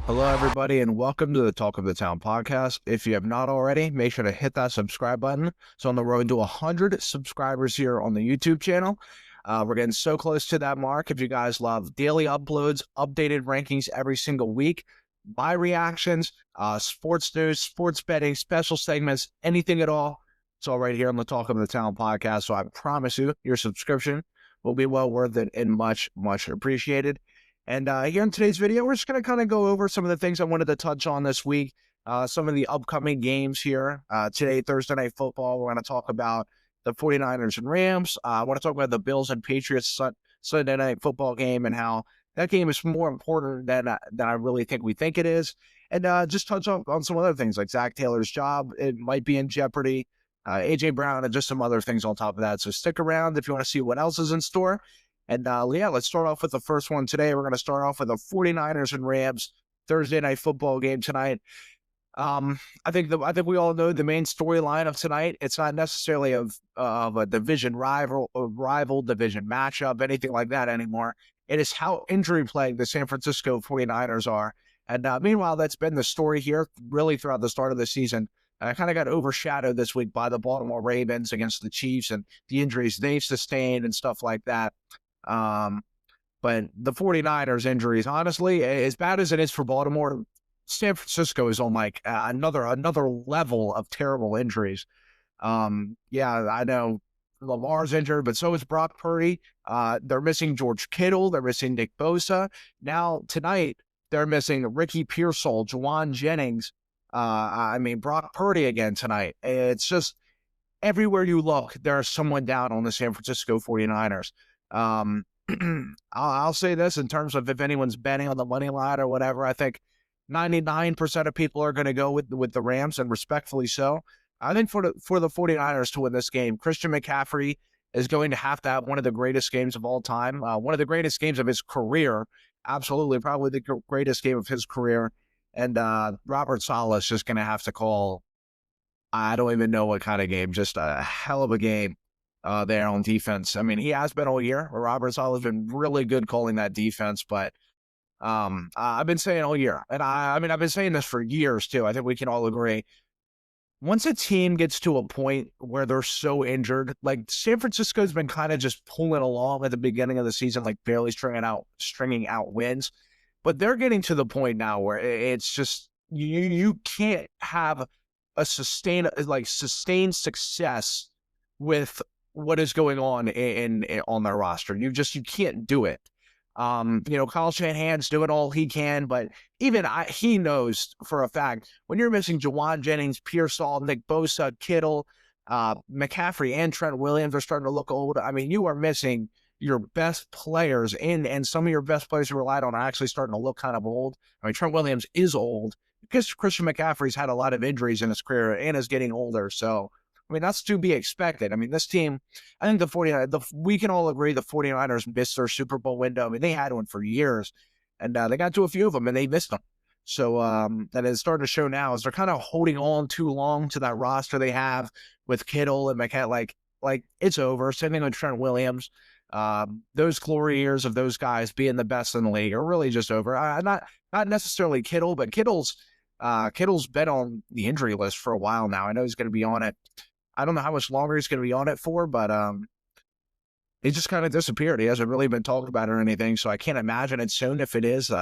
Hello, everybody, and welcome to the Talk of the Town podcast. If you have not already, make sure to hit that subscribe button. So on the road to 100 subscribers here on the YouTube channel. We're getting so close to that mark. If you guys love daily uploads, updated rankings every single week, my reactions, sports news, sports betting, special segments, anything at all, it's all right here on the Talk of the Town podcast. So I promise you, your subscription will be well worth it and much, much appreciated. And here in today's video, we're just going to kind of go over some of the things I wanted to touch on this week, some of the upcoming games here. Today, Thursday Night Football, we're going to talk about the 49ers and Rams. I want to talk about the Bills and Patriots Sunday Night Football game and how that game is more important than I really think we think it is. And just touch on some other things like Zac Taylor's job. It might be in jeopardy. A.J. Brown and just some other things on top of that. So stick around if you want to see what else is in store. And yeah, let's start off with the first one today. We're going to start off with the 49ers and Rams Thursday Night Football game tonight. I think we all know the main storyline of tonight. It's not necessarily of a division rival division matchup, anything like that anymore. It is how injury plagued the San Francisco 49ers are. And meanwhile, that's been the story here really throughout the start of the season. I kind of got overshadowed this week by the Baltimore Ravens against the Chiefs and the injuries they've sustained and stuff like that. But the 49ers injuries, honestly, as bad as it is for Baltimore, San Francisco is on like another level of terrible injuries. Yeah, I know Lamar's injured, but so is Brock Purdy. They're missing George Kittle. They're missing Nick Bosa. Now, tonight, they're missing Ricky Pearsall, Juwan Jennings. Brock Purdy again tonight. It's just everywhere you look, there's someone down on the San Francisco 49ers. I'll say this in terms of if anyone's betting on the money line or whatever, I think 99% of people are going to go with the Rams, and respectfully so. I think for the 49ers to win this game, Christian McCaffrey is going to have one of the greatest games of all time, one of the greatest games of his career, absolutely, probably the greatest game of his career. And Robert Saleh is just going to have to call, I don't even know what kind of game, just a hell of a game there on defense. I mean, he has been all year. Robert Saleh has been really good calling that defense, but I've been saying all year, and I've been saying this for years too. I think we can all agree. Once a team gets to a point where they're so injured, like San Francisco's been kind of just pulling along at the beginning of the season, like barely stringing out wins, but they're getting to the point now where it's just you can't have a sustained success with what is going on on their roster. You can't do it. Kyle Shanahan's doing all he can, but even he knows for a fact when you're missing Juwan Jennings, Pearsall, Nick Bosa, Kittle, McCaffrey, and Trent Williams are starting to look old. I mean, you are missing your best players, and some of your best players you relied on are actually starting to look kind of old. I mean, Trent Williams is old because Christian McCaffrey's had a lot of injuries in his career and is getting older. So, I mean, that's to be expected. I mean, this team, I think we can all agree the 49ers missed their Super Bowl window. I mean, they had one for years, and they got to a few of them, and they missed them. So that is starting to show now as they're kind of holding on too long to that roster they have with Kittle and McCaffrey. Like it's over. Same thing with Trent Williams. Those glory years of those guys being the best in the league are really just over. Not necessarily Kittle, but Kittle's been on the injury list for a while now. I know he's going to be on it. I don't know how much longer he's going to be on it for, but he just kind of disappeared. He hasn't really been talked about or anything, so I can't imagine it soon. If it is,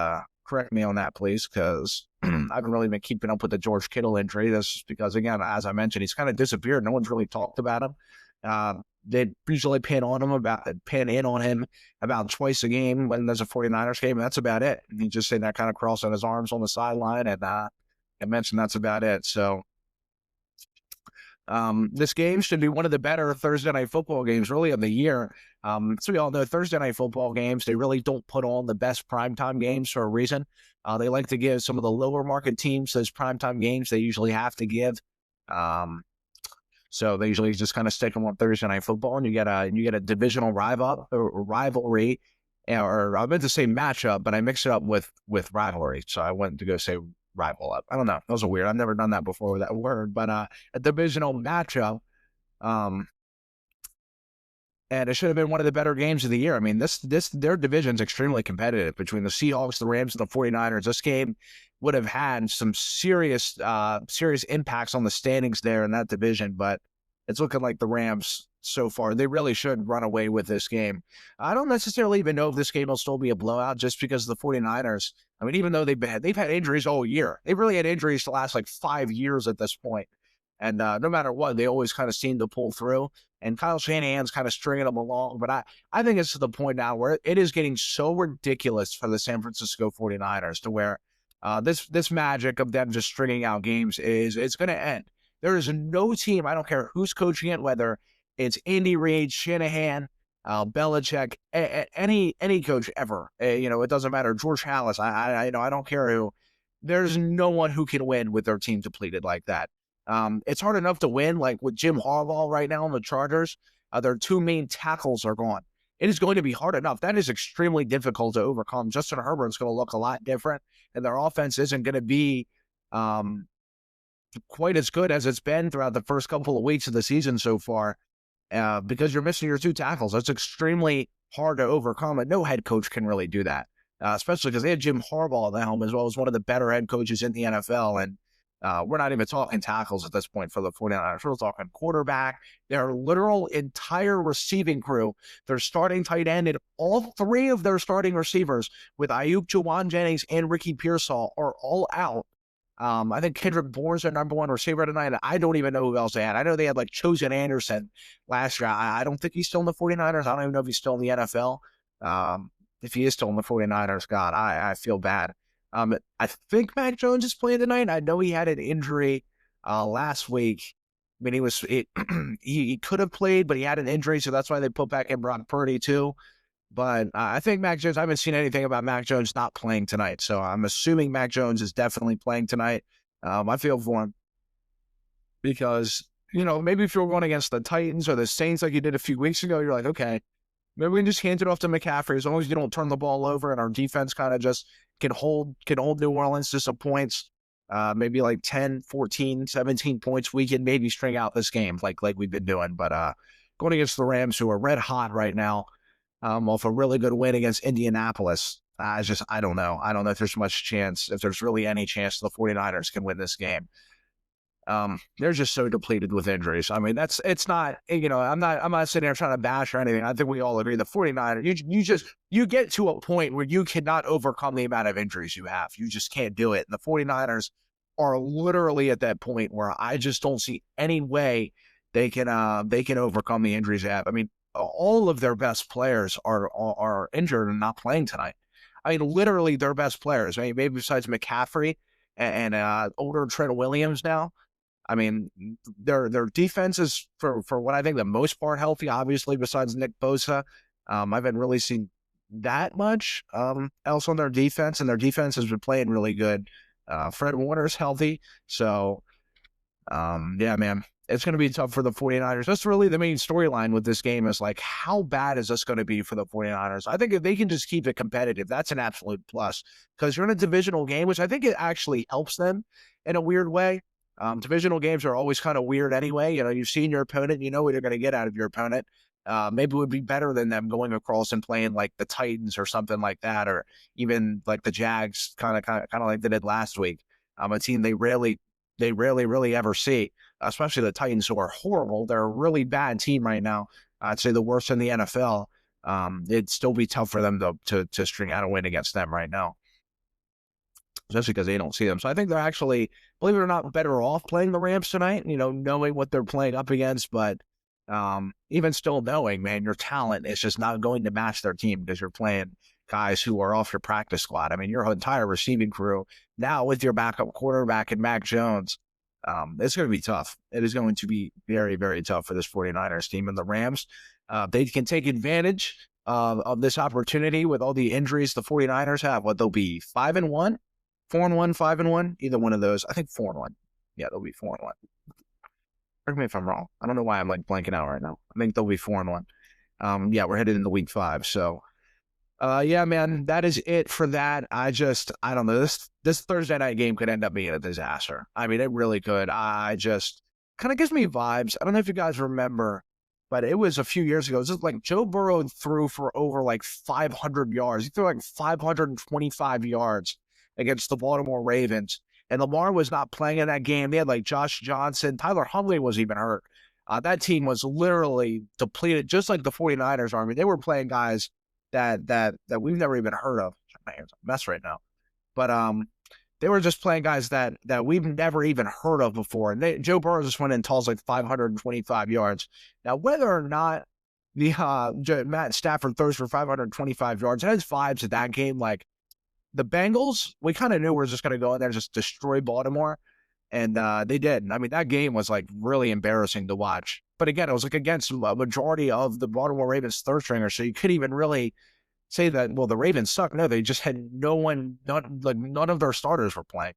correct me on that, please, because I haven't really been keeping up with the George Kittle injury. That's because, again, as I mentioned, he's kind of disappeared. No one's really talked about him. They usually pin in on him about twice a game when there's a 49ers game, and that's about it. And he's just sitting there kind of crossing his arms on the sideline, and I mentioned that's about it. So this game should be one of the better Thursday Night Football games, really, of the year. So we all know Thursday Night Football games, they really don't put on the best primetime games for a reason. They like to give some of the lower market teams those primetime games they usually have to give. So they usually just kind of stick them on Thursday Night Football, and you get a divisional rivalry, or I meant to say matchup, but I mixed it up with rivalry. So I went to go say rival up. I don't know. That was weird. I've never done that before with that word, but a divisional matchup. And it should have been one of the better games of the year. I mean, their division's extremely competitive between the Seahawks, the Rams, and the 49ers. This game would have had some serious impacts on the standings there in that division, but it's looking like the Rams so far. They really should run away with this game. I don't necessarily even know if this game will still be a blowout just because of the 49ers. I mean, even though they've had injuries all year. They've really had injuries to last like 5 years at this point. And no matter what, they always kind of seem to pull through. And Kyle Shanahan's kind of stringing them along. But I think it's to the point now where it is getting so ridiculous for the San Francisco 49ers to where this magic of them just stringing out games it's going to end. There is no team, I don't care who's coaching it, whether it's Andy Reid, Shanahan, Belichick, any coach ever. It doesn't matter. George Halas, I don't care who. There's no one who can win with their team depleted like that. It's hard enough to win, like with Jim Harbaugh right now on the Chargers. Their two main tackles are gone. It is going to be hard enough. That is extremely difficult to overcome. Justin Herbert's going to look a lot different, and their offense isn't going to be quite as good as it's been throughout the first couple of weeks of the season so far because you're missing your two tackles. That's extremely hard to overcome, and no head coach can really do that, especially because they had Jim Harbaugh at the helm as well as one of the better head coaches in the NFL, and we're not even talking tackles at this point for the 49ers. We're talking quarterback, their literal entire receiving crew, their starting tight end, and all three of their starting receivers with Ayuk, Juwan Jennings, and Ricky Pearsall are all out. I think Kendrick Bourne's their number one receiver tonight. I don't even know who else they had. I know they had like Chosen Anderson last year. I don't think he's still in the 49ers. I don't even know if he's still in the NFL. If he is still in the 49ers, God, I feel bad. I think Mac Jones is playing tonight. I know he had an injury last week. I mean, he could have played, but he had an injury, so that's why they put back in Brock Purdy too. But I think Mac Jones, I haven't seen anything about Mac Jones not playing tonight, so I'm assuming Mac Jones is definitely playing tonight. I feel for him because, maybe if you're going against the Titans or the Saints like you did a few weeks ago, you're like, okay, maybe we can just hand it off to McCaffrey as long as you don't turn the ball over and our defense kind of just can hold New Orleans to some points, maybe like 10, 14, 17 points. We can maybe string out this game like we've been doing. But going against the Rams, who are red hot right now, off a really good win against Indianapolis, I don't know. I don't know if there's much chance, if there's really any chance the 49ers can win this game. They're just so depleted with injuries. I mean, it's not, I'm not sitting there trying to bash or anything. I think we all agree the 49ers, you get to a point where you cannot overcome the amount of injuries you have. You just can't do it. And the 49ers are literally at that point where I just don't see any way they can overcome the injuries they have. I mean, all of their best players are injured and not playing tonight. I mean, literally their best players. I mean, maybe besides McCaffrey and older Trent Williams now. I mean, their defense is, for what I think, the most part healthy, obviously, besides Nick Bosa. I haven't really seen that much else on their defense, and their defense has been playing really good. Fred Warner's healthy. So, yeah, man, it's going to be tough for the 49ers. That's really the main storyline with this game is, like, how bad is this going to be for the 49ers? I think if they can just keep it competitive, that's an absolute plus because you're in a divisional game, which I think it actually helps them in a weird way. Divisional games are always kind of weird anyway. You've seen your opponent, you know what you're going to get out of your opponent. Maybe it would be better than them going across and playing like the Titans or something like that, or even like the Jags, kind of like they did last week. A team they rarely ever see, especially the Titans, who are horrible. They're a really bad team right now. I'd say the worst in the NFL. It'd still be tough for them to string out a win against them right now, especially because they don't see them. So I think they're actually, believe it or not, better off playing the Rams tonight, knowing what they're playing up against. But even still knowing, man, your talent is just not going to match their team because you're playing guys who are off your practice squad. I mean, your entire receiving crew now with your backup quarterback and Mac Jones, it's going to be tough. It is going to be very, very tough for this 49ers team. And the Rams, they can take advantage of this opportunity with all the injuries the 49ers have. What, they'll be 5-1? 4-1, 5-1, either one of those. I think 4-1. Yeah, they'll be 4-1. Correct me if I'm wrong. I don't know why I'm like blanking out right now. I think they'll be 4-1. Yeah, we're headed into week 5. So, yeah, man, that is it for that. I don't know. This Thursday night game could end up being a disaster. I mean, it really could. I just kind of gives me vibes. I don't know if you guys remember but it was a few years ago. It was just like Joe Burrow threw for over like 500 yards. He threw like 525 yards against the Baltimore Ravens. And Lamar was not playing in that game. They had like Josh Johnson. Tyler Huntley was even hurt. That team was literally depleted, just like the 49ers are. I mean, they were playing guys that we've never even heard of. My hand's a mess right now. But they were just playing guys that we've never even heard of before. And Joe Burrow just went in and tossed like 525 yards. Now, whether or not the Matt Stafford throws for 525 yards, it has vibes of that game. Like the Bengals, we kind of knew we were just going to go in there and just destroy Baltimore. And they did. I mean, that game was like really embarrassing to watch. But again, it was like against a majority of the Baltimore Ravens third stringers. So you couldn't even really say that, well, the Ravens suck. No, they just had none of their starters were playing.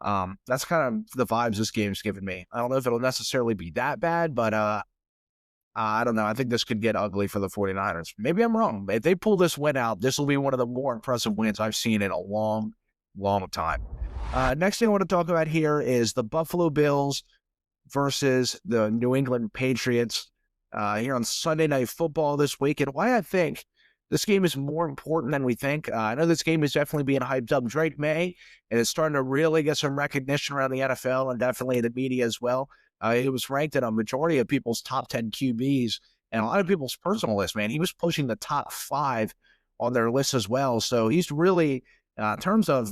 That's kind of the vibes this game's given me. I don't know if it'll necessarily be that bad, but I don't know. I think this could get ugly for the 49ers. Maybe I'm wrong. If they pull this win out, this will be one of the more impressive wins I've seen in a long, long time. Next thing I want to talk about here is the Buffalo Bills versus the New England Patriots here on Sunday Night Football this week, and why I think this game is more important than we think. I know this game is definitely being hyped up. Drake May, and it's starting to really get some recognition around the NFL and definitely the media as well. It was ranked in a majority of people's top 10 QBs and a lot of people's personal list, man. He was pushing the top 5 on their list as well. So he's really, in terms of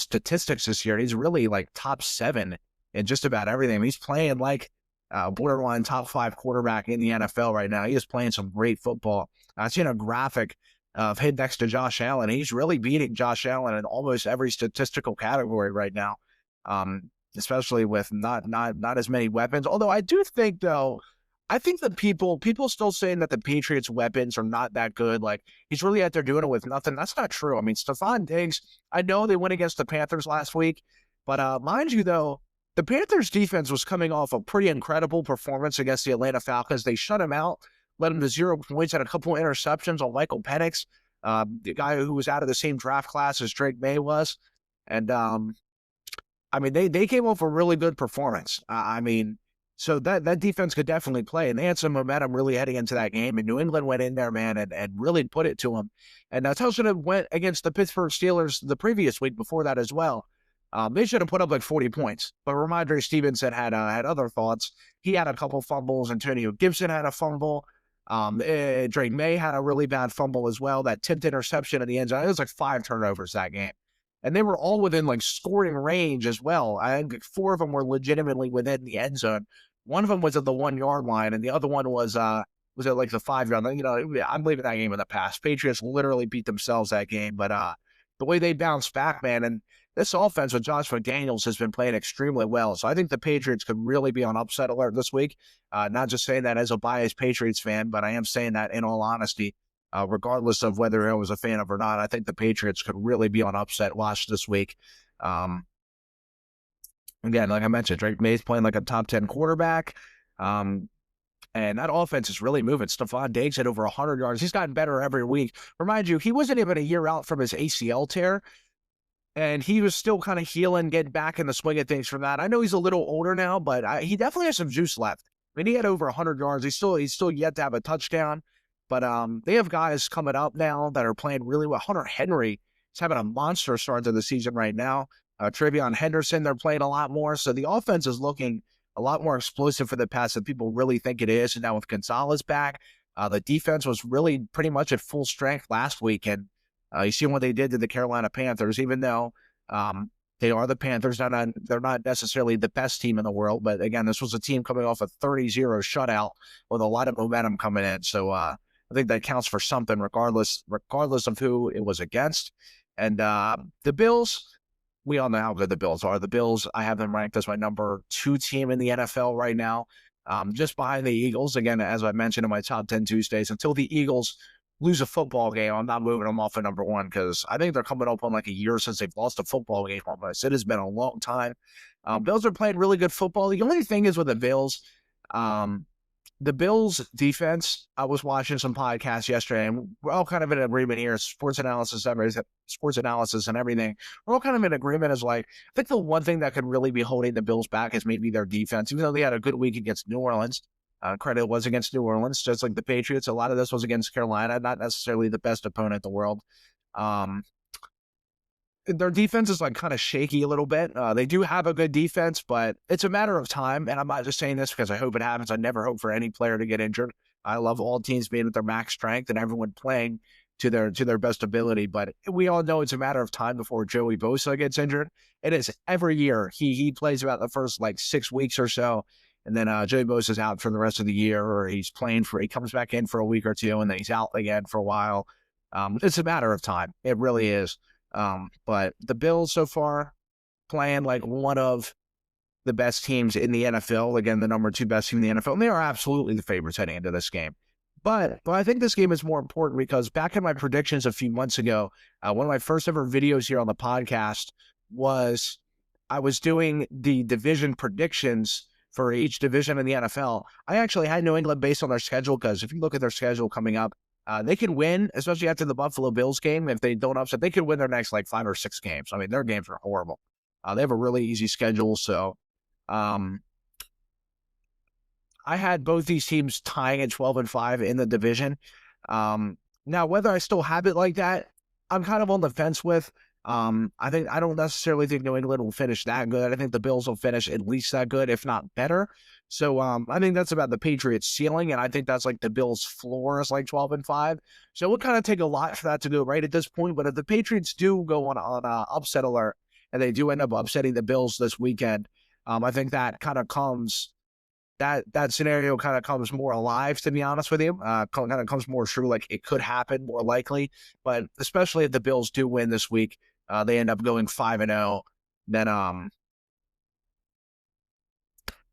statistics this year, he's really like top 7 in just about everything. I mean, he's playing like borderline top 5 quarterback in the NFL right now. He is playing some great football. I've seen a graphic of him next to Josh Allen. He's really beating Josh Allen in almost every statistical category right now, especially with not as many weapons. Although I do think, though, I think that people still saying that the Patriots' weapons are not that good. Like, he's really out there doing it with nothing. That's not true. I mean, Stephon Diggs, I know they went against the Panthers last week, but mind you, though, the Panthers' defense was coming off a pretty incredible performance against the Atlanta Falcons. They shut him out, led him to 0 points, had a couple of interceptions on Michael Penix, the guy who was out of the same draft class as Drake May was. And, I mean, they came off a really good performance. I mean, so that defense could definitely play. And they had some momentum really heading into that game. And New England went in there, man, and really put it to them. And Telstra went against the Pittsburgh Steelers the previous week before that as well. They should have put up like 40 points, but Ramondre Stevenson had other thoughts. He had a couple fumbles. Antonio Gibson had a fumble. Drake May had a really bad fumble as well. That tipped interception in the end zone. It was like 5 turnovers that game, and they were all within like scoring range as well. I think 4 of them were legitimately within the end zone. One of them was at the 1 yard line, and the other one was at like the 5 yard line. You know, I'm leaving that game in the past. Patriots literally beat themselves that game, but the way they bounced back, man, and this offense with Josh McDaniels has been playing extremely well. So I think the Patriots could really be on upset alert this week. Not just saying that as a biased Patriots fan, but I am saying that in all honesty, regardless of whether I was a fan of or not. I think the Patriots could really be on upset watch this week. Again, like I mentioned, Drake May's playing like a top 10 quarterback. And that offense is really moving. Stephon Diggs had over 100 yards. He's gotten better every week. Remind you, he wasn't even a year out from his ACL tear. And he was still kind of healing, getting back in the swing of things from that. I know he's a little older now, but he definitely has some juice left. I mean, he had over 100 yards. He's still yet to have a touchdown. But they have guys coming up now that are playing really well. Hunter Henry is having a monster start to the season right now. Travion Henderson, they're playing a lot more. So the offense is looking a lot more explosive for the pass than people really think it is. And now with Gonzalez back, the defense was really pretty much at full strength last week. And you see what they did to the Carolina Panthers, even though they are the Panthers. They're not necessarily the best team in the world. But again, this was a team coming off a 30-0 shutout with a lot of momentum coming in. So I think that counts for something regardless of who it was against. And the Bills, we all know how good the Bills are. The Bills, I have them ranked as my number 2 team in the NFL right now, just behind the Eagles. Again, as I mentioned in my top 10 Tuesdays, until the Eagles lose a football game, I'm not moving them off at number 1 because I think they're coming up on like a year since they've lost a football game almost. It has been a long time. Bills are playing really good football. The only thing is with the Bills defense, I was watching some podcasts yesterday, and we're all kind of in agreement here, sports analysis and everything. We're all kind of in agreement as like, I think the one thing that could really be holding the Bills back is maybe their defense, even though they had a good week against New Orleans. Credit was against New Orleans, just like the Patriots. A lot of this was against Carolina, not necessarily the best opponent in the world. Their defense is like kind of shaky a little bit. They do have a good defense, but it's a matter of time. And I'm not just saying this because I hope it happens. I never hope for any player to get injured. I love all teams being at their max strength and everyone playing to their best ability. But we all know it's a matter of time before Joey Bosa gets injured. It is every year. He plays about the first like 6 weeks or so, and then Joey Bosa's out for the rest of the year, or he comes back in for a week or two, and then he's out again for a while. It's a matter of time. It really is. But the Bills so far playing like one of the best teams in the NFL. Again, the number 2 best team in the NFL. And they are absolutely the favorites heading into this game. But I think this game is more important because back in my predictions a few months ago, one of my first ever videos here on the podcast was I was doing the division predictions for each division in the NFL. I actually had New England based on their schedule because if you look at their schedule coming up, they can win, especially after the Buffalo Bills game. If they don't upset, they could win their next like 5 or 6 games. I mean, their games are horrible. They have a really easy schedule. So I had both these teams tying at 12-5 in the division. Now, whether I still have it like that, I'm kind of on the fence with. I don't necessarily think New England will finish that good. I think the Bills will finish at least that good, if not better. So I think that's about the Patriots' ceiling, and I think that's like the Bills' floor is like 12-5. So it would kind of take a lot for that to go right at this point. But if the Patriots do go on upset alert and they do end up upsetting the Bills this weekend, I think that kind of comes that scenario kind of comes more alive, to be honest with you. Kind of comes more true, like it could happen more likely. But especially if the Bills do win this week, they end up going 5-0,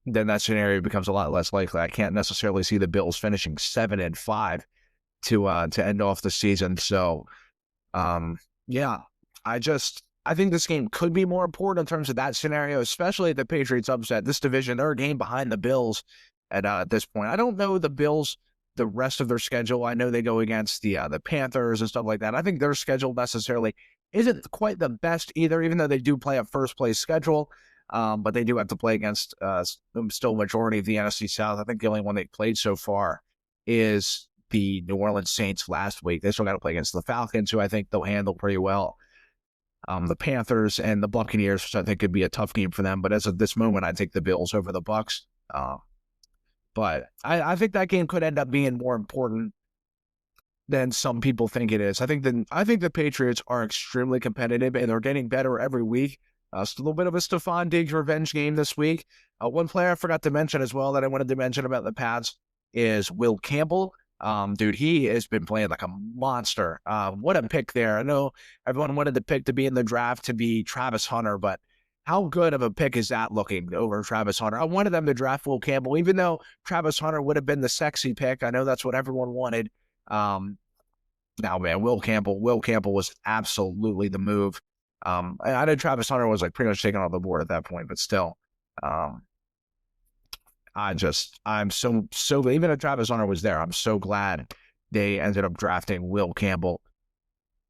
then that scenario becomes a lot less likely. I can't necessarily see the Bills finishing 7-5 to end off the season. So, yeah, I think this game could be more important in terms of that scenario, especially if the Patriots upset this division. They're a game behind the Bills at this point. I don't know the Bills, the rest of their schedule. I know they go against the Panthers and stuff like that. I think their schedule necessarily isn't quite the best either, even though they do play a first place schedule. But they do have to play against still majority of the NFC South. I think the only one they played so far is the New Orleans Saints last week. They still got to play against the Falcons, who I think they'll handle pretty well. The Panthers and the Buccaneers, which I think could be a tough game for them. But as of this moment, I take the Bills over the Bucs. But I think that game could end up being more important than some people think it is. I think the Patriots are extremely competitive, and they're getting better every week. It's a little bit of a Stephon Diggs revenge game this week. One player I forgot to mention as well that I wanted to mention about the Pats is Will Campbell. Dude, he has been playing like a monster. What a pick there. I know everyone wanted the pick to be in the draft to be Travis Hunter, but how good of a pick is that looking over Travis Hunter? I wanted them to draft Will Campbell, even though Travis Hunter would have been the sexy pick. I know that's what everyone wanted. Now, man, Will Campbell was absolutely the move. I know Travis Hunter was like pretty much taken off the board at that point, but still, I'm so even if Travis Hunter was there, I'm so glad they ended up drafting Will Campbell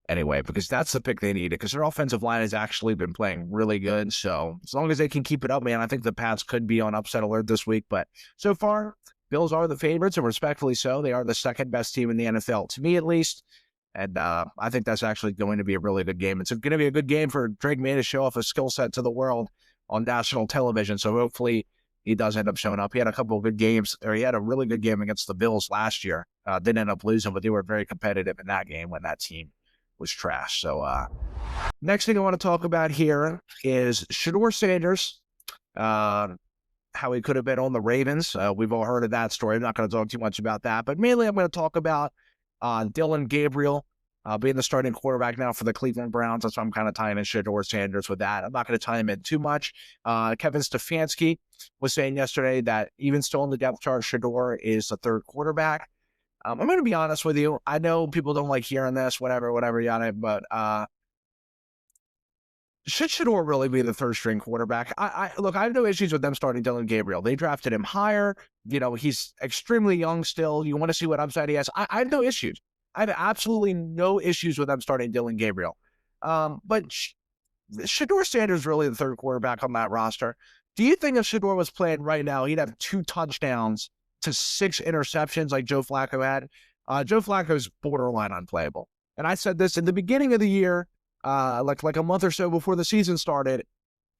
anyway, because that's the pick they needed, because their offensive line has actually been playing really good. So as long as they can keep it up, man, I think the Pats could be on upset alert this week. But so far, Bills are the favorites, and respectfully so. They are the second best team in the NFL, to me at least. And I think that's actually going to be a really good game. It's going to be a good game for Drake May to show off a skill set to the world on national television. So hopefully he does end up showing up. He had a couple of good games, or he had a really good game against the Bills last year. Didn't end up losing, but they were very competitive in that game when that team was trash. So next thing I want to talk about here is Shedeur Sanders, how he could have been on the Ravens. We've all heard of that story. I'm not going to talk too much about that, but mainly I'm going to talk about Dillon Gabriel being the starting quarterback now for the Cleveland Browns. That's why I'm kind of tying in Shedeur Sanders with that. I'm not going to tie him in too much. Kevin Stefanski was saying yesterday that even still in the depth chart, Shedeur is the third quarterback. I'm going to be honest with you. I know people don't like hearing this, whatever, yada, but should Shedeur really be the third string quarterback? Look, I have no issues with them starting Dillon Gabriel. They drafted him higher. You know, he's extremely young still. You want to see what upside he has. I have no issues. I have absolutely no issues with them starting Dillon Gabriel. But Shedeur Sanders really the third quarterback on that roster. Do you think if Shedeur was playing right now, he'd have 2 touchdowns to 6 interceptions like Joe Flacco had, Joe Flacco's borderline unplayable. And I said this in the beginning of the year, like a month or so before the season started,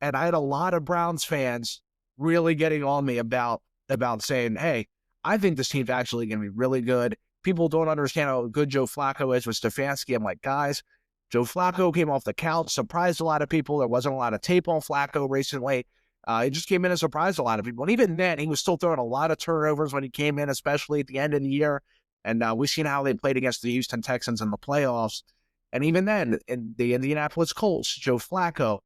and I had a lot of Browns fans really getting on me about saying, hey, I think this team's actually going to be really good. People don't understand how good Joe Flacco is with Stefanski. I'm like, guys, Joe Flacco came off the couch, surprised a lot of people. There wasn't a lot of tape on Flacco recently. He just came in and surprised a lot of people. And even then, he was still throwing a lot of turnovers when he came in, especially at the end of the year. And we've seen how they played against the Houston Texans in the playoffs. And even then, in the Indianapolis Colts, Joe Flacco,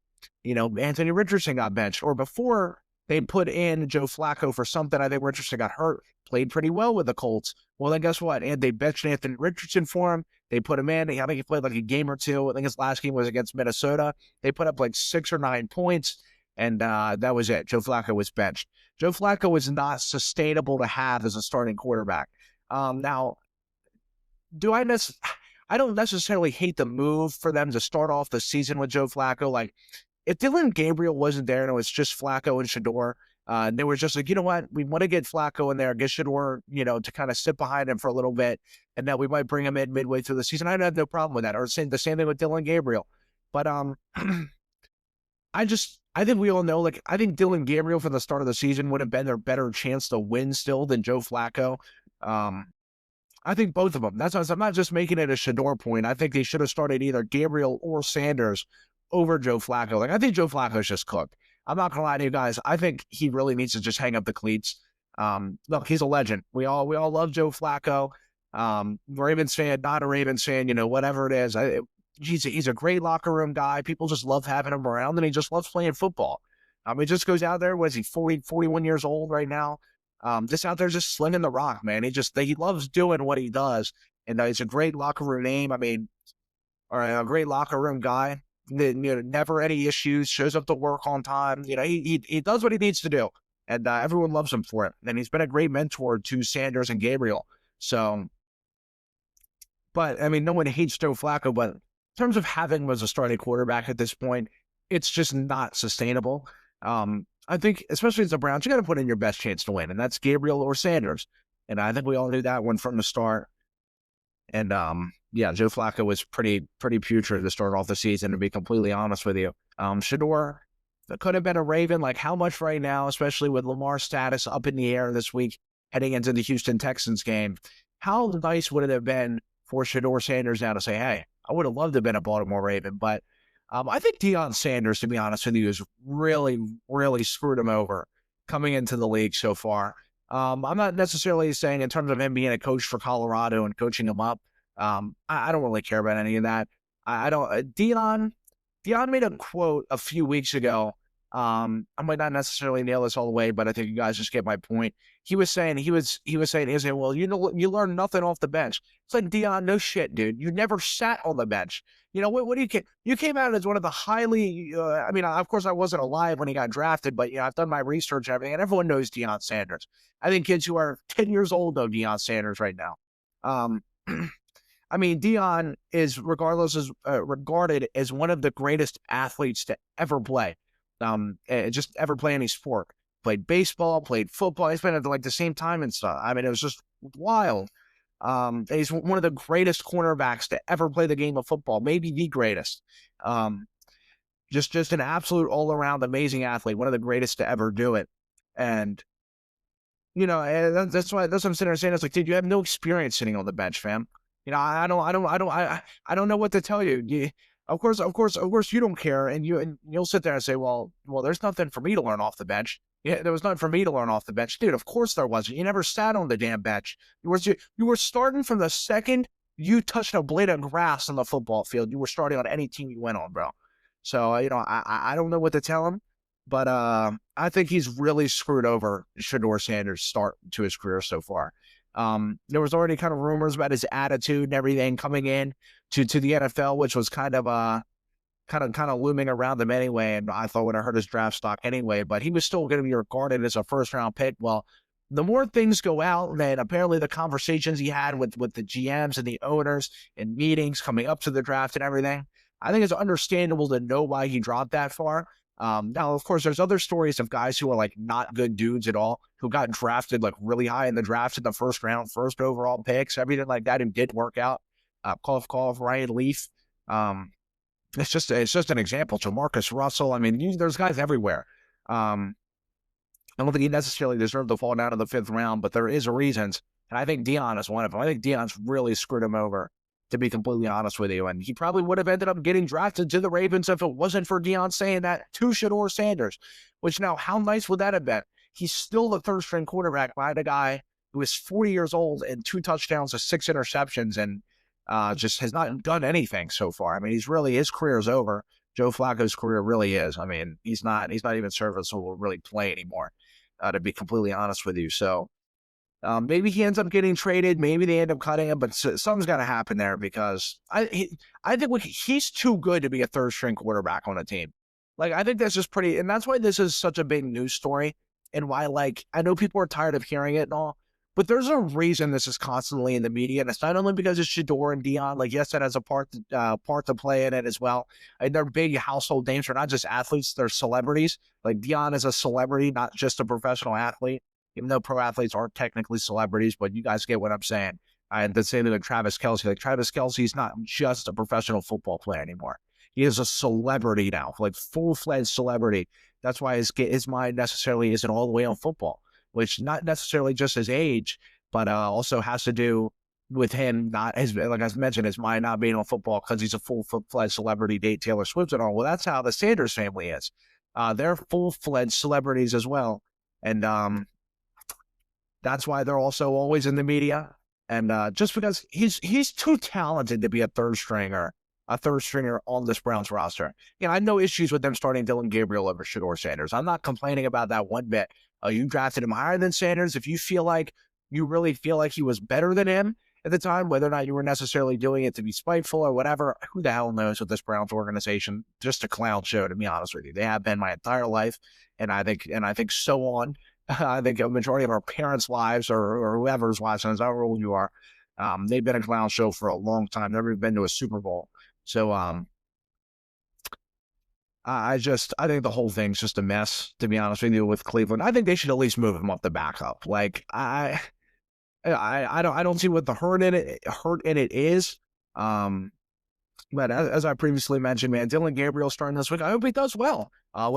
Anthony Richardson got benched. Or before they put in Joe Flacco for something, I think Richardson got hurt, played pretty well with the Colts. Well, then guess what? And they benched Anthony Richardson for him. They put him in. I think he played like a game or two. I think his last game was against Minnesota. They put up like 6 or 9 points. And that was it. Joe Flacco was benched. Joe Flacco was not sustainable to have as a starting quarterback. Now, I don't necessarily hate the move for them to start off the season with Joe Flacco. Like, if Dillon Gabriel wasn't there and it was just Flacco and Shedeur, they were just like, you know what? We want to get Flacco in there, get Shedeur, to kind of sit behind him for a little bit, and that we might bring him in midway through the season. I'd have no problem with that. Or the same thing with Dillon Gabriel. But I think we all know, I think Dillon Gabriel from the start of the season would have been their better chance to win still than Joe Flacco. I think both of them. That's why I'm not just making it a Shedeur point. I think they should have started either Gabriel or Sanders over Joe Flacco. I think Joe Flacco's just cooked. I'm not gonna lie to you guys. I think he really needs to just hang up the cleats. Look, he's a legend. We all love Joe Flacco. Ravens fan, not a Ravens fan, whatever it is. He's a great locker room guy. People just love having him around, and he just loves playing football. He just goes out there. What is he, 41 years old right now? Just out there just slinging the rock, man. He loves doing what he does, and he's a great locker room name. Or a great locker room guy. Never any issues. Shows up to work on time. He does what he needs to do, and everyone loves him for it. And he's been a great mentor to Sanders and Gabriel. So, but no one hates Joe Flacco, but in terms of having him as a starting quarterback at this point, it's just not sustainable. I think, especially as the Browns, you got to put in your best chance to win, and that's Gabriel or Sanders. And I think we all knew that one from the start. And Joe Flacco was pretty putrid to start off the season, to be completely honest with you. Shedeur, that could have been a Raven. How much right now, especially with Lamar's status up in the air this week, heading into the Houston Texans game, how nice would it have been for Shedeur Sanders now to say, hey, I would have loved to have been a Baltimore Raven, but I think Deion Sanders, to be honest with you, has really, really screwed him over coming into the league so far. I'm not necessarily saying in terms of him being a coach for Colorado and coaching him up. I don't really care about any of that. I don't. Deion made a quote a few weeks ago. I might not necessarily nail this all the way, but I think you guys just get my point. He was saying, well, you learn nothing off the bench. It's like, Deion, no shit, dude. You never sat on the bench. What do you came out as one of the highly, of course I wasn't alive when he got drafted, but I've done my research and everything, and everyone knows Deion Sanders. I think kids who are 10 years old know Deion Sanders right now. Deion is regarded as one of the greatest athletes to ever play. Just ever play any sport. Played baseball, played football. He's been at the same time and stuff. It was just wild. He's one of the greatest cornerbacks to ever play the game of football, maybe the greatest. Just an absolute all-around amazing athlete, one of the greatest to ever do it. And that's what I'm sitting there saying. It's like, dude, you have no experience sitting on the bench, fam. I don't know what to tell you. Of course, you don't care, and you'll sit there and say, well, there's nothing for me to learn off the bench. Yeah, there was nothing for me to learn off the bench, dude. Of course there wasn't. You never sat on the damn bench. You were starting from the second you touched a blade of grass on the football field. You were starting on any team you went on, bro. So I don't know what to tell him, but I think he's really screwed over Shedeur Sanders' start to his career so far. There was already kind of rumors about his attitude and everything coming in to the NFL, which was kind of looming around him anyway. And I thought would have hurt his draft stock anyway, but he was still going to be regarded as a first round pick. Well, the more things go out, then apparently the conversations he had with the GMs and the owners and meetings coming up to the draft and everything, I think it's understandable to know why he dropped that far. Now, of course, there's other stories of guys who are like not good dudes at all, who got drafted like really high in the draft in the first round, first overall picks, everything like that, who did work out. Call of Ryan Leaf. It's just an example. To Marcus Russell. I mean, there's guys everywhere. I don't think he necessarily deserved to fall down in the 5th round, but there is reasons. And I think Dillon is one of them. I think Dillon's really screwed him over, to be completely honest with you. And he probably would have ended up getting drafted to the Ravens if it wasn't for Dillon saying that to Shedeur Sanders, which now, how nice would that have been? He's still the 3rd-string quarterback behind a guy who is 40 years old and 2 touchdowns to 6 interceptions and just has not done anything so far. I mean, his career is over. Joe Flacco's career really is. I mean, he's not even serviceable to really play anymore, to be completely honest with you. So maybe he ends up getting traded. Maybe they end up cutting him, but something's got to happen there because I think he's too good to be a 3rd-string quarterback on a team. Like, I think that's just pretty, and that's why this is such a big news story and why, like, I know people are tired of hearing it and all, but there's a reason this is constantly in the media, and it's not only because it's Shedeur and Dillon. Like, yes, that has a part to play in it as well. And they're big household names. They're not just athletes; they're celebrities. Like, Dillon is a celebrity, not just a professional athlete. Even though pro athletes aren't technically celebrities, but you guys get what I'm saying. And the same thing with Travis Kelce. Like, Travis Kelce's not just a professional football player anymore. He is a celebrity now, like full-fledged celebrity. That's why his mind necessarily isn't all the way on football, which not necessarily just his age, but also has to do with him not, like I mentioned, his mind not being on football because he's a full-fledged celebrity, date Taylor Swift and all. Well, that's how the Sanders family is. They're full-fledged celebrities as well. And that's why they're also always in the media. And just because he's too talented to be a third stringer on this Browns roster. You know, I have no issues with them starting Dillon Gabriel over Shedeur Sanders. I'm not complaining about that one bit. You drafted him higher than Sanders. If you really feel like he was better than him at the time, whether or not you were necessarily doing it to be spiteful or whatever, who the hell knows with this Browns organization? Just a clown show, to be honest with you. They have been my entire life, and I think so on. I think a majority of our parents' lives or whoever's watching us, however old you are, they've been a clown show for a long time. Never been to a Super Bowl. So I think the whole thing's just a mess, to be honest with you, with Cleveland. I think they should at least move him up the backup. Like, I don't see what the hurt in it is. But as I previously mentioned, man, Dillon Gabriel starting this week. I hope he does well.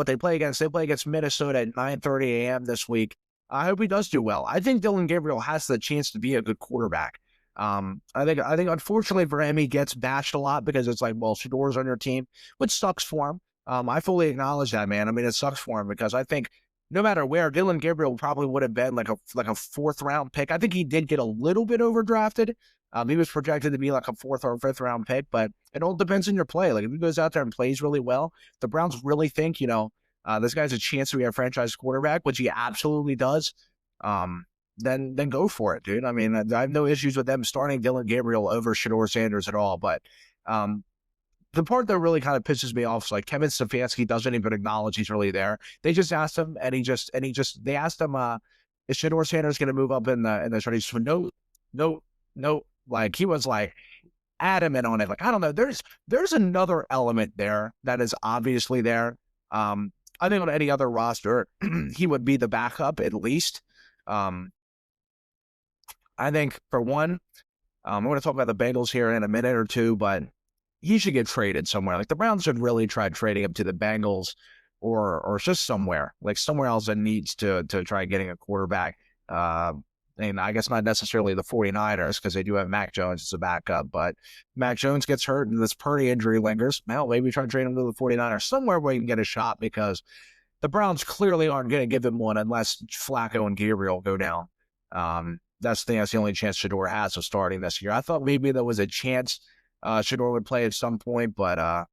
They play against Minnesota at 9:30 a.m. this week. I hope he does do well. I think Dillon Gabriel has the chance to be a good quarterback. I think unfortunately for him, he gets bashed a lot because it's like, well, Shedeur's on your team, which sucks for him. I fully acknowledge that, man. I mean, it sucks for him because I think no matter where, Dillon Gabriel probably would have been like a 4th round pick. I think he did get a little bit overdrafted. He was projected to be like a 4th or 5th round pick, but it all depends on your play. Like, if he goes out there and plays really well, the Browns really think, this guy's a chance to be a franchise quarterback, which he absolutely does. Then go for it, dude. I mean, I have no issues with them starting Dillon Gabriel over Shedeur Sanders at all. But the part that really kind of pisses me off is like Kevin Stefanski doesn't even acknowledge he's really there. They just asked him, and they asked him, is Shedeur Sanders going to move up in the starting? He said, no. Like, he was like adamant on it. Like, I don't know. There's another element there that is obviously there. I think on any other roster, he would be the backup at least. I think for one, I'm going to talk about the Bengals here in a minute or two, but he should get traded somewhere. Like, the Browns should really try trading him to the Bengals or just somewhere else that needs to try getting a quarterback. And I guess not necessarily the 49ers because they do have Mac Jones as a backup, but Mac Jones gets hurt and this Purdy injury lingers. Well, maybe try to trade him to the 49ers somewhere where he can get a shot because the Browns clearly aren't going to give him one unless Flacco and Gabriel go down. That's the only chance Shedeur has of starting this year. I thought maybe there was a chance Shedeur would play at some point, but I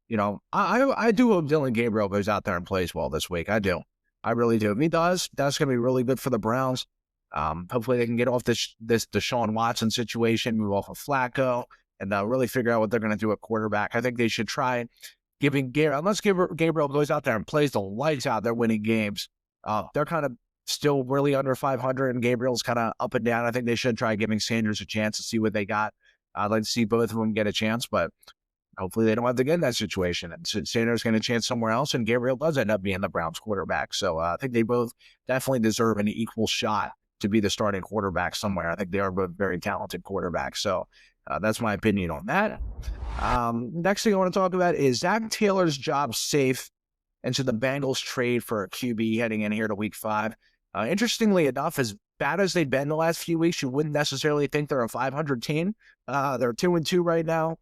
do hope Dillon Gabriel goes out there and plays well this week. I do. I really do. If he does, that's going to be really good for the Browns. Hopefully they can get off this Deshaun Watson situation, move off of Flacco, and really figure out what they're going to do at quarterback. I think they should try giving Gabriel, unless Gabriel goes out there and plays the lights out, they're winning games. They're kind of still really under 500, and Gabriel's kind of up and down. I think they should try giving Sanders a chance to see what they got. I'd like to see both of them get a chance, but hopefully they don't have to get in that situation. And so Sanders getting a chance somewhere else, and Gabriel does end up being the Browns quarterback. So I think they both definitely deserve an equal shot to be the starting quarterback somewhere. I think they are both very talented quarterbacks. So that's my opinion on that. Next thing I want to talk about is Zac Taylor's job safe, and should the Bengals trade for a QB heading in here to week 5? Interestingly enough, as bad as they've been the last few weeks, you wouldn't necessarily think they're a 500 team. They're 2-2 right now.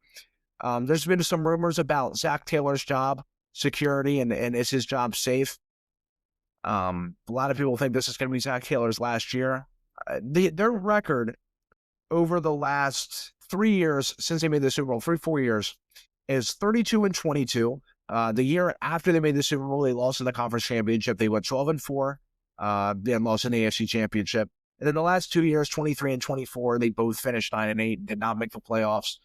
There's been some rumors about Zac Taylor's job security and is his job safe. A lot of people think this is going to be Zac Taylor's last year. Their record over the last 3 years since they made the Super Bowl, 3-4 years, is 32-22. The year after they made the Super Bowl, they lost in the conference championship. They went 12-4, then lost in the AFC championship. And in the last 2 years, 23-24, they both finished 9-8, did not make the playoffs.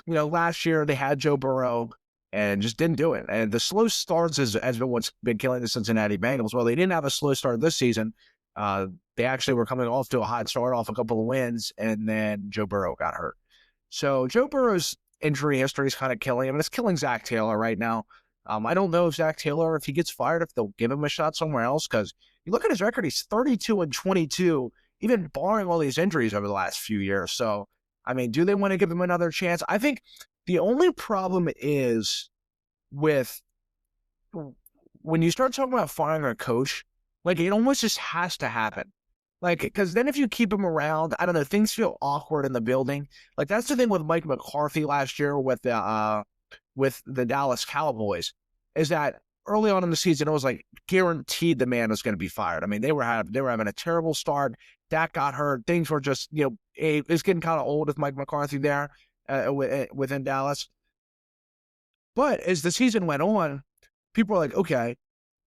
Last year they had Joe Burrow and just didn't do it. And the slow starts has been what's been killing the Cincinnati Bengals. Well, they didn't have a slow start this season. They actually were coming off to a hot start, off a couple of wins, and then Joe Burrow got hurt. So Joe Burrow's injury history is kind of killing him, and it's killing Zac Taylor right now. I don't know if Zac Taylor, if he gets fired, if they'll give him a shot somewhere else, because you look at his record, he's 32-22, even barring all these injuries over the last few years. So, I mean, do they want to give him another chance? I think the only problem is with when you start talking about firing a coach, like, it almost just has to happen. Like, because then if you keep him around, I don't know, things feel awkward in the building. Like, that's the thing with Mike McCarthy last year with the Dallas Cowboys, is that early on in the season, it was like guaranteed the man was going to be fired. I mean, they were having a terrible start. Dak got hurt. Things were just, it's getting kind of old with Mike McCarthy there within Dallas. But as the season went on, people were like, okay,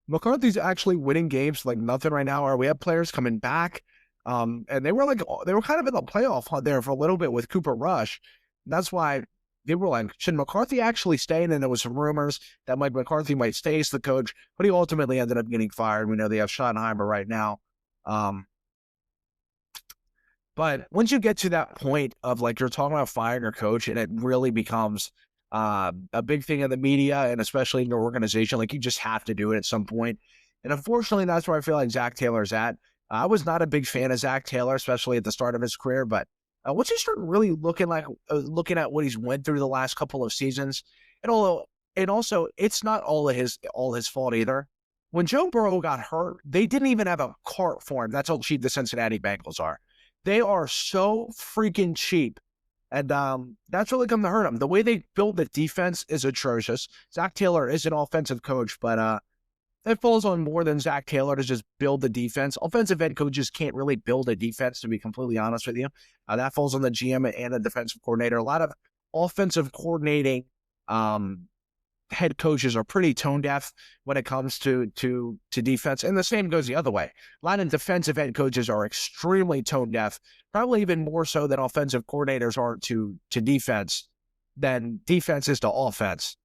McCarthy's actually winning games like nothing right now. Or we have players coming back. And they were kind of in the playoff hunt there for a little bit with Cooper Rush. That's why they were like, should McCarthy actually stay? And then there was some rumors that Mike McCarthy might stay as the coach, but he ultimately ended up getting fired. We know they have Schottenheimer right now. But once you get to that point of, like, you're talking about firing your coach, and it really becomes a big thing in the media, and especially in your organization, like, you just have to do it at some point. And unfortunately, that's where I feel like Zac Taylor's at. I was not a big fan of Zac Taylor, especially at the start of his career, but once you start really looking at what he's went through the last couple of seasons, and also it's not all his fault either. When Joe Burrow got hurt, they didn't even have a cart for him. That's how cheap the Cincinnati Bengals are. They are so freaking cheap. And that's really come to hurt them. The way they build the defense is atrocious. Zac Taylor is an offensive coach, but it falls on more than Zac Taylor to just build the defense. Offensive head coaches can't really build a defense, to be completely honest with you. That falls on the GM and the defensive coordinator. A lot of offensive coordinating head coaches are pretty tone deaf when it comes to defense, and the same goes the other way. A lot of defensive head coaches are extremely tone deaf, probably even more so than offensive coordinators are to defense than defense is to offense.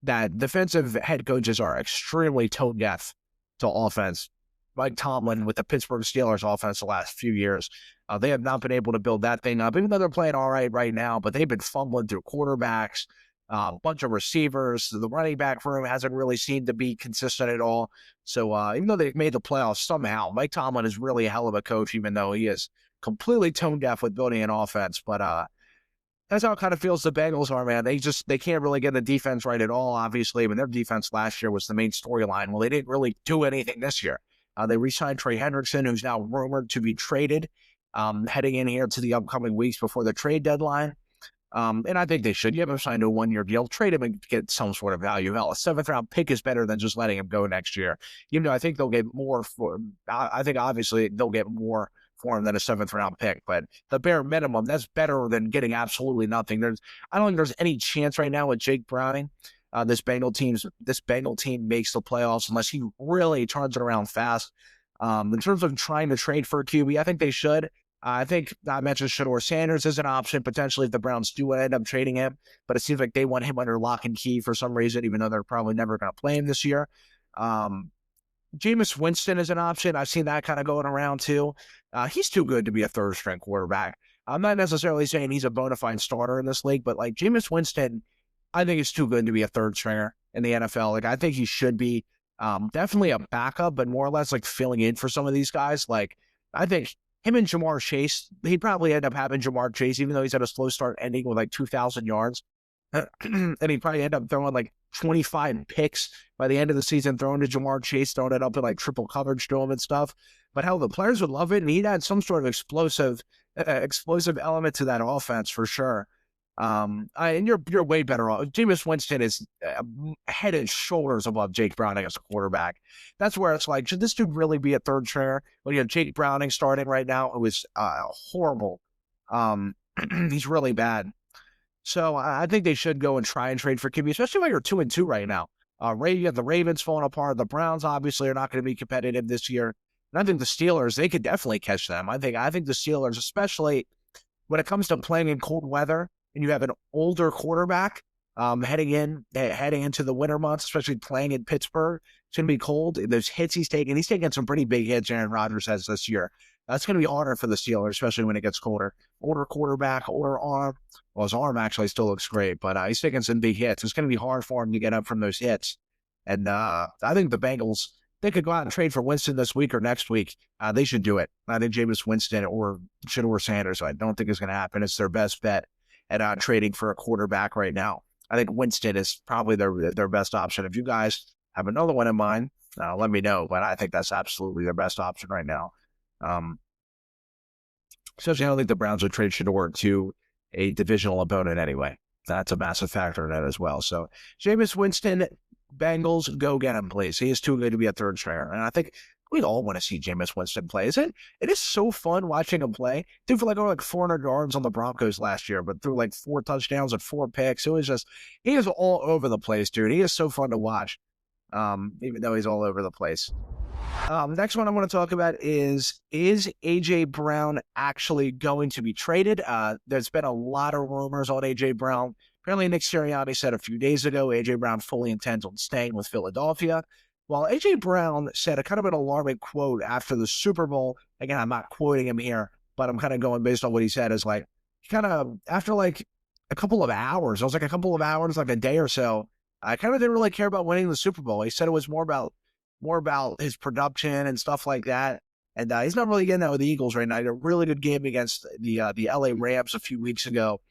That defensive head coaches are extremely tone deaf to offense. Mike Tomlin with the Pittsburgh Steelers offense the last few years, they have not been able to build that thing up, even though they're playing all right now, but they've been fumbling through quarterbacks, a bunch of receivers. The running back room hasn't really seemed to be consistent at all. So even though they've made the playoffs somehow, Mike Tomlin is really a hell of a coach, even though he is completely tone deaf with building an offense. But that's how it kind of feels the Bengals are, man. They can't really get the defense right at all, obviously. I mean, their defense last year was the main storyline. Well, they didn't really do anything this year. They re-signed Trey Hendrickson, who's now rumored to be traded, heading in here to the upcoming weeks before the trade deadline. And I think they should. You have him signed to a 1-year deal. Trade him and get some sort of value. Hell, a 7th-round pick is better than just letting him go next year. I think they'll get more for. I think obviously they'll get more for him than a 7th-round pick. But the bare minimum, that's better than getting absolutely nothing. I don't think there's any chance right now with Jake Browning. This Bengal team makes the playoffs unless he really turns it around fast. In terms of trying to trade for a QB, I think they should. I think I mentioned Shedeur Sanders as an option, potentially, if the Browns do end up trading him. But it seems like they want him under lock and key for some reason, even though they're probably never going to play him this year. Jameis Winston is an option. I've seen that kind of going around too. He's too good to be a third-string quarterback. I'm not necessarily saying he's a bona fide starter in this league, but like Jameis Winston, I think is too good to be a third stringer in the NFL. Like I think he should be definitely a backup, but more or less like filling in for some of these guys. Like I think him and Jamar Chase, he'd probably end up having Jamar Chase, even though he's had a slow start ending with like 2,000 yards. And he'd probably end up throwing like 25 picks by the end of the season, throwing to Jamar Chase, throwing it up in like triple coverage to him and stuff. But hell, the players would love it, and he'd add some sort of explosive element to that offense for sure. And you're way better off. Jameis Winston is head and shoulders above Jake Browning as a quarterback. That's where it's like, should this dude really be a third stringer? Well, you have Jake Browning starting right now, who is horrible. He's really bad. So I think they should go and try and trade for QB, especially when you're 2-2 right now. You have the Ravens falling apart. The Browns obviously are not going to be competitive this year. And I think the Steelers, they could definitely catch them. I think the Steelers, especially when it comes to playing in cold weather, and you have an older quarterback heading into the winter months, especially playing in Pittsburgh, it's going to be cold. Those hits he's taking some pretty big hits. Aaron Rodgers has this year. That's going to be harder for the Steelers, especially when it gets colder. Older quarterback, older arm. Well, his arm actually still looks great, but he's taking some big hits. It's going to be hard for him to get up from those hits. And I think the Bengals, they could go out and trade for Winston this week or next week. They should do it. I think Jameis Winston or Shedeur Sanders, I don't think it's going to happen. It's their best bet at trading for a quarterback right now. I think Winston is probably their best option. If you guys have another one in mind, let me know. But I think that's absolutely their best option right now. Especially I don't think the Browns would trade Shedeur to a divisional opponent anyway. That's a massive factor in that as well. So Jameis Winston, Bengals, go get him, please. He is too good to be a third stringer. And I think we all want to see Jameis Winston play. It is so fun watching him play. Dude, for like 400 yards on the Broncos last year, but threw like 4 touchdowns and 4 picks. It was just, he is all over the place, dude. He is so fun to watch, even though he's all over the place. Next one I want to talk about is A.J. Brown actually going to be traded? There's been a lot of rumors on A.J. Brown. Apparently, Nick Sirianni said a few days ago, A.J. Brown fully intends on staying with Philadelphia. While A.J. Brown said a kind of an alarming quote after the Super Bowl, again, I'm not quoting him here, but I'm kind of going based on what he said, is like, kind of, after like a couple of hours, like a day or so, I kind of didn't really care about winning the Super Bowl. He said it was more about his production and stuff like that. And he's not really getting that with the Eagles right now. He had a really good game against the LA Rams a few weeks ago.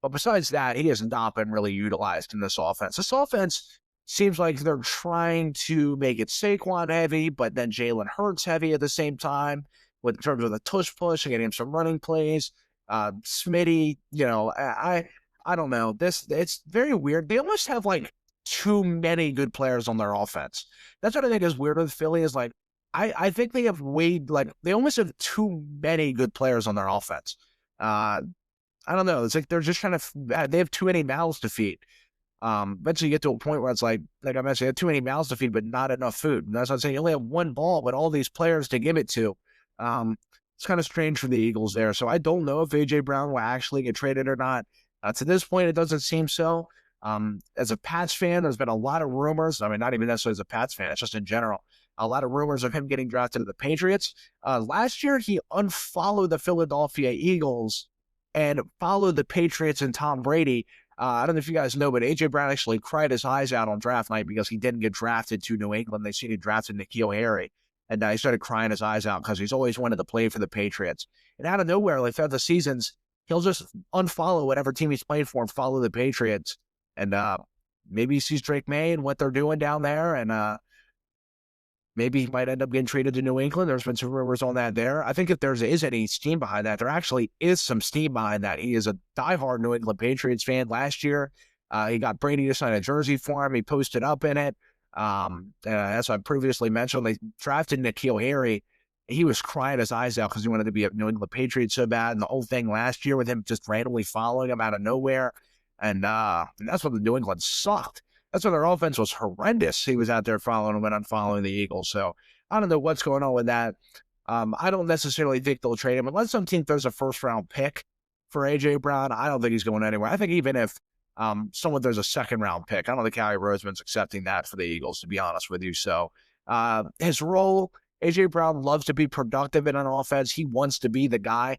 But besides that, he has not been really utilized in this offense. This offense seems like they're trying to make it Saquon heavy, but then Jalen Hurts heavy at the same time, in terms of the tush push and getting him some running plays. Smitty, I don't know. It's very weird. They almost have like too many good players on their offense. That's what I think is weird with Philly, is like, I think they have they almost have too many good players on their offense. I don't know. It's like they're just trying to, they have too many mouths to feed. Eventually you get to a point where it's like I mentioned, they have too many mouths to feed, but not enough food. And that's what I'm saying. You only have one ball, but all these players to give it to. It's kind of strange for the Eagles there. So I don't know if A.J. Brown will actually get traded or not. To this point, it doesn't seem so. As a Pats fan, there's been a lot of rumors. I mean, not even necessarily as a Pats fan, it's just in general. A lot of rumors of him getting drafted to the Patriots. Last year, he unfollowed the Philadelphia Eagles and followed the Patriots and Tom Brady. I don't know if you guys know, but A.J. Brown actually cried his eyes out on draft night because he didn't get drafted to New England. They seen he drafted N'Keal Harry. And he started crying his eyes out because he's always wanted to play for the Patriots. And out of nowhere, like throughout the seasons, he'll just unfollow whatever team he's playing for and follow the Patriots. And maybe he sees Drake May and what they're doing down there. And maybe he might end up getting traded to New England. There's been some rumors on that there. I think if there is any steam behind that, there actually is some steam behind that. He is a diehard New England Patriots fan. Last year, he got Brady to sign a jersey for him. He posted up in it. As I previously mentioned, they drafted N'Keal Harry. He was crying his eyes out because he wanted to be a New England Patriot so bad. And the whole thing last year with him just randomly following him out of nowhere. And that's when the New England sucked. That's when their offense was horrendous. He was out there following them and unfollowing the Eagles. So I don't know what's going on with that. I don't necessarily think they'll trade him unless some team throws a first-round pick for A.J. Brown. I don't think he's going anywhere. I think even if someone throws a second-round pick, I don't think Howie Roseman's accepting that for the Eagles, to be honest with you. So his role, A.J. Brown loves to be productive in an offense. He wants to be the guy.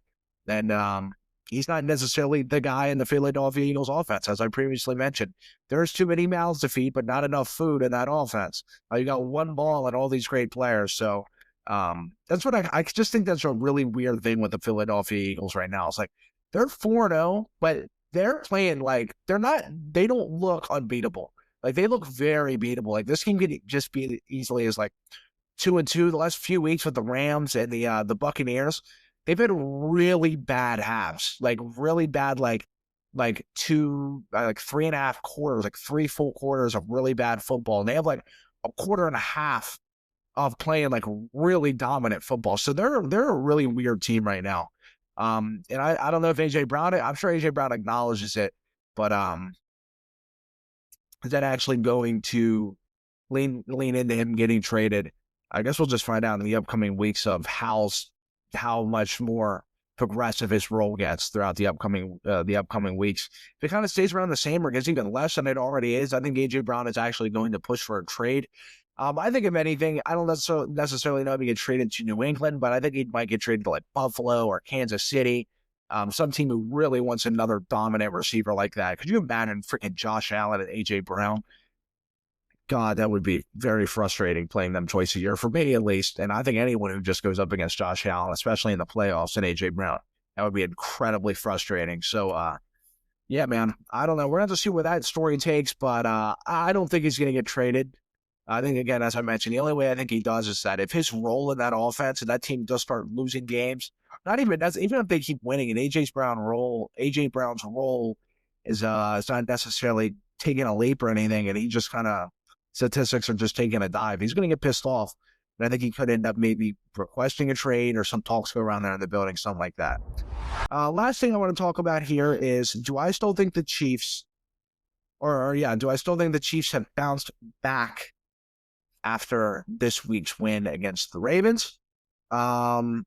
And he's not necessarily the guy in the Philadelphia Eagles offense, as I previously mentioned. There's too many mouths to feed, but not enough food in that offense. You got one ball and all these great players. So that's what I just think that's a really weird thing with the Philadelphia Eagles right now. It's like they're 4-0, but they're playing like they don't look unbeatable. Like they look very beatable. Like this game could just be easily as like 2-2 the last few weeks with the Rams and the Buccaneers. They've had really bad halves, like really bad, like 3.5 quarters, like 3 full quarters of really bad football. And they have like a quarter and a half of playing like really dominant football. So they're a really weird team right now. And I don't know if AJ Brown, I'm sure AJ Brown acknowledges it, but is that actually going to lean into him getting traded? I guess we'll just find out in the upcoming weeks of how much more progressive his role gets throughout the upcoming weeks. If it kind of stays around the same or gets even less than it already is, I think AJ Brown is actually going to push for a trade. I think if anything, I don't necessarily know if he get traded to New England, but I think he might get traded to like Buffalo or Kansas City. Some team who really wants another dominant receiver like that. Could you imagine freaking Josh Allen and AJ Brown? God, that would be very frustrating playing them twice a year, for me at least. And I think anyone who just goes up against Josh Allen, especially in the playoffs, and AJ Brown, that would be incredibly frustrating. So, yeah, man, I don't know. We're going to have to see where that story takes, but I don't think he's going to get traded. I think, again, as I mentioned, the only way I think he does is that if his role in that offense and that team does start losing games, even if they keep winning, and AJ Brown's role is not necessarily taking a leap or anything, and he just kind of statistics are just taking a dive. He's going to get pissed off, and I think he could end up maybe requesting a trade or some talks go around there in the building, something like that. Last thing I want to talk about here is, do I still think the Chiefs have bounced back after this week's win against the Ravens? I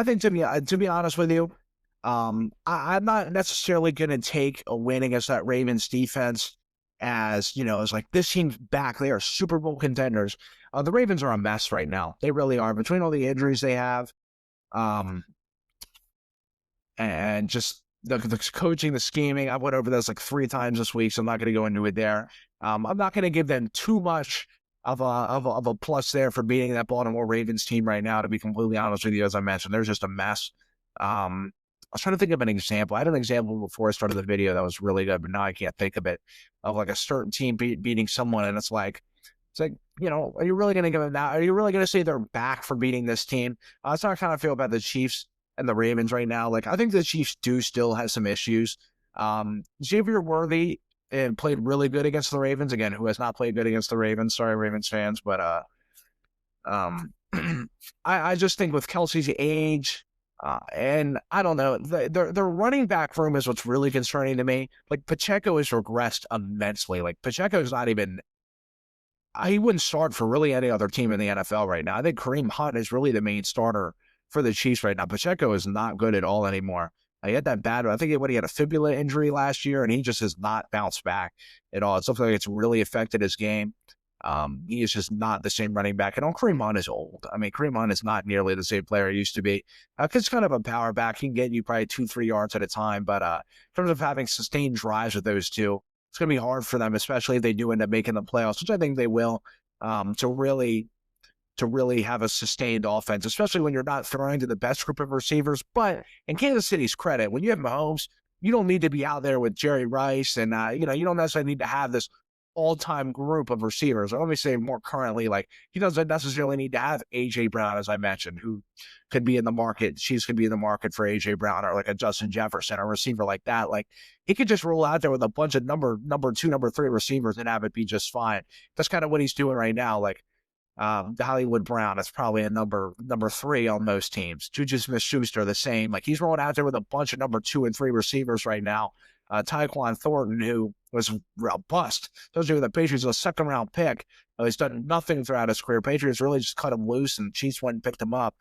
think to be honest with you, I'm not necessarily going to take a win against that Ravens defense as, as like this team's back. They are Super Bowl contenders. The Ravens are a mess right now. They really are. Between all the injuries they have, and just the coaching, the scheming. I went over this like 3 times this week, so I'm not going to go into it there. I'm not going to give them too much of a plus there for beating that Baltimore Ravens team right now, to be completely honest with you. As I mentioned, they're just a mess. I was trying to think of an example. I had an example before I started the video that was really good, but now I can't think of it, of like a certain team beating someone, and it's like, are you really going to give them that? Are you really going to say they're back for beating this team? That's how I kind of feel about the Chiefs and the Ravens right now. Like, I think the Chiefs do still have some issues. Xavier Worthy played really good against the Ravens. Again, who has not played good against the Ravens? Sorry, Ravens fans, but I just think with Kelsey's age, and I don't know, their running back room is what's really concerning to me. Like, Pacheco has regressed immensely. Like, Pacheco's not even, he wouldn't start for really any other team in the NFL right now. I think Kareem Hunt is really the main starter for the Chiefs right now. Pacheco is not good at all anymore. He had that bad, I think he had a fibula injury last year, and he just has not bounced back at all. It's something like it's really affected his game. He is just not the same running back. And Kareem Hunt is old. I mean, Kareem Hunt is not nearly the same player he used to be. It's kind of a power back. He can get you probably 2-3 yards at a time. But in terms of having sustained drives with those two, it's going to be hard for them, especially if they do end up making the playoffs, which I think they will, to really have a sustained offense, especially when you're not throwing to the best group of receivers. But in Kansas City's credit, when you have Mahomes, you don't need to be out there with Jerry Rice, and you don't necessarily need to have this all-time group of receivers. Or let me say more currently, like, he doesn't necessarily need to have AJ Brown, as I mentioned, who could be in the market. Chiefs could be in the market for AJ Brown, or like a Justin Jefferson, or a receiver like that. Like, he could just roll out there with a bunch of number 2, number 3 receivers and have it be just fine. That's kind of what he's doing right now. Like, the Hollywood Brown is probably a number 3 on most teams. Juju Smith-Schuster, the same. Like, he's rolling out there with a bunch of number 2 and 3 receivers right now. Tyquan Thornton, who was a bust, tells you the Patriots a 2nd-round pick. He's done nothing throughout his career. Patriots really just cut him loose, and Chiefs went and picked him up.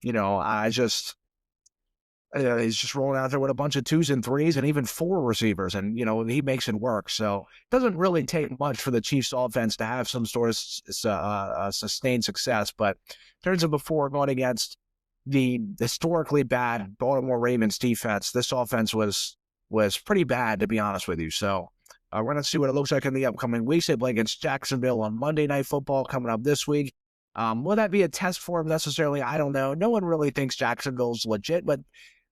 He's just rolling out there with a bunch of 2s and 3s and even 4 receivers, and he makes it work. So it doesn't really take much for the Chiefs offense to have some sort of sustained success. But in terms of before going against the historically bad Baltimore Ravens defense, this offense was pretty bad, to be honest with you. So we're going to see what it looks like in the upcoming weeks. They play against Jacksonville on Monday Night Football coming up this week. Will that be a test for them necessarily? I don't know. No one really thinks Jacksonville's legit, but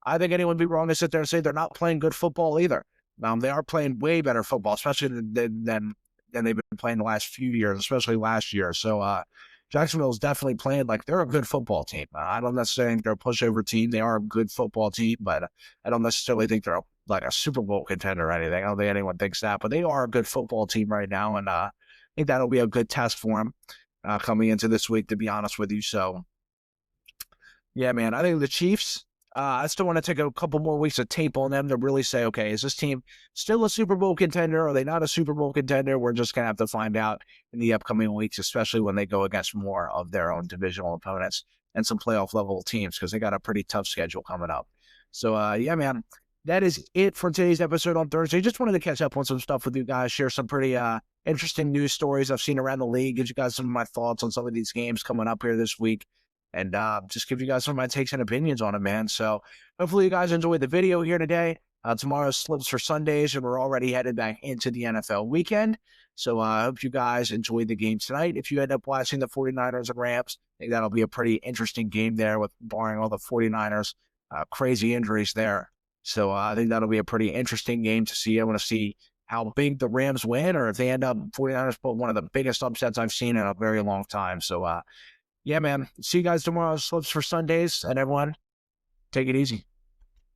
I think anyone would be wrong to sit there and say they're not playing good football either. They are playing way better football, especially than they've been playing the last few years, especially last year. So Jacksonville's definitely playing like they're a good football team. I don't necessarily think they're a pushover team. They are a good football team, but I don't necessarily think they're like a Super Bowl contender or anything. I don't think anyone thinks that, but they are a good football team right now, and I think that'll be a good test for them coming into this week, to be honest with you. So, yeah, man, I think the Chiefs, I still want to take a couple more weeks of tape on them to really say, okay, is this team still a Super Bowl contender? Are they not a Super Bowl contender? We're just going to have to find out in the upcoming weeks, especially when they go against more of their own divisional opponents and some playoff level teams, because they got a pretty tough schedule coming up. So, yeah, man, that is it for today's episode on Thursday. Just wanted to catch up on some stuff with you guys, share some pretty interesting news stories I've seen around the league, give you guys some of my thoughts on some of these games coming up here this week, and just give you guys some of my takes and opinions on it, man. So hopefully you guys enjoyed the video here today. Tomorrow slips for Sundays, and we're already headed back into the NFL weekend. So I hope you guys enjoyed the game tonight. If you end up watching the 49ers and Rams, I think that'll be a pretty interesting game there, with barring all the 49ers crazy injuries there. So I think that'll be a pretty interesting game to see. I want to see how big the Rams win, or if they end up 49ers put one of the biggest upsets I've seen in a very long time. So yeah, man, see you guys tomorrow. Slips for Sundays, and everyone, take it easy.